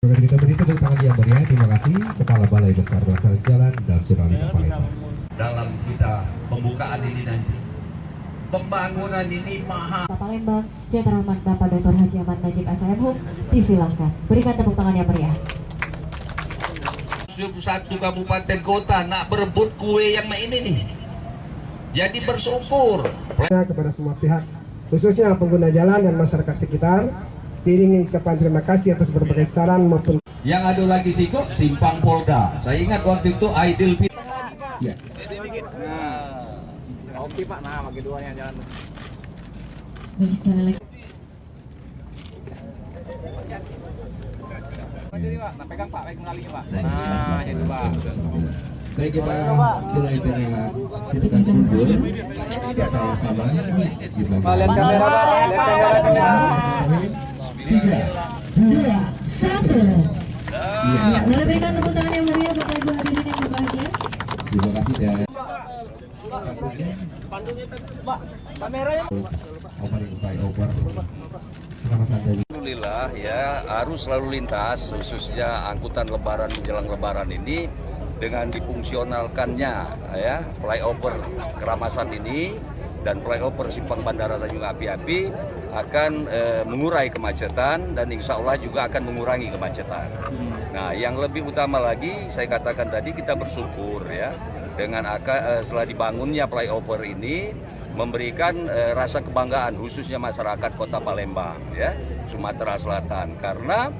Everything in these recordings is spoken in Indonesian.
Kita beri tepuk tangan yang meriah. Terima kasih Kepala Balai Besar Pelaksana Jalan Nasional Palembang. Dalam kita pembukaan ini nanti, pembangunan ini mahal. Palembang, yang terhormat Bapak Dr. Haji Ahmad Najib SMH, disilahkan berikan tepuk tangan yang meriah. 21 kabupaten kota nak berebut kue yang ini nih. Jadi bersyukur kepada semua pihak, khususnya pengguna jalan dan masyarakat sekitar, diiringi ucapan terima kasih atas berbagai saran maupun. Yang ada lagi Sikok, Simpang Polda. Saya ingat waktu itu Aidil Fitri. Ya. Oke Pak, nah bagi dua yang jalan. Bagi sekali lagi. Nah, pegang Pak, pegang kalinya Pak. Nah, itu Pak. Baik, kita mulai dengan titik kumpul. Sama-sama. Lihat kamera Pak, lihat kamera sini. 3, 2, 1. Ya, boleh berikan tepuk tangan yang meriah Bapak Ibu hadirin yang berbahagia. Terima kasih dan Pak, kameranya. Alhamdulillah ya, arus lalu lintas khususnya angkutan lebaran menjelang lebaran ini dengan difungsionalkannya ya flyover Keramasan ini dan flyover Simpang Bandara Tanjung Api-Api akan mengurai kemacetan dan insya Allah juga akan mengurangi kemacetan. Nah, yang lebih utama lagi saya katakan tadi kita bersyukur ya dengan setelah dibangunnya flyover ini memberikan rasa kebanggaan khususnya masyarakat Kota Palembang ya Sumatera Selatan karena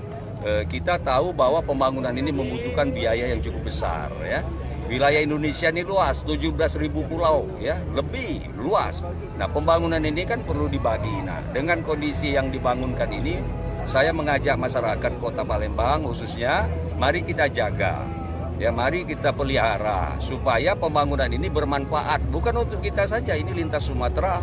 kita tahu bahwa pembangunan ini membutuhkan biaya yang cukup besar ya. Wilayah Indonesia ini luas, 17.000 pulau ya, lebih luas. Nah, pembangunan ini kan perlu dibagi. Nah, dengan kondisi yang dibangunkan ini, saya mengajak masyarakat Kota Palembang khususnya, mari kita jaga. Ya, mari kita pelihara supaya pembangunan ini bermanfaat bukan untuk kita saja, ini lintas Sumatera,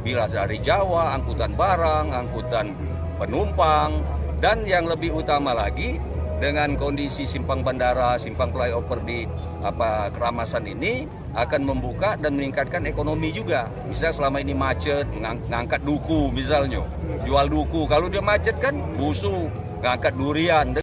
bila dari Jawa, angkutan barang, angkutan penumpang, dan yang lebih utama lagi dengan kondisi simpang bandara, simpang flyover di Keramasan ini akan membuka dan meningkatkan ekonomi juga. Misalnya selama ini macet, ngangkat duku misalnya, jual duku. Kalau dia macet kan busuk, ngangkat durian.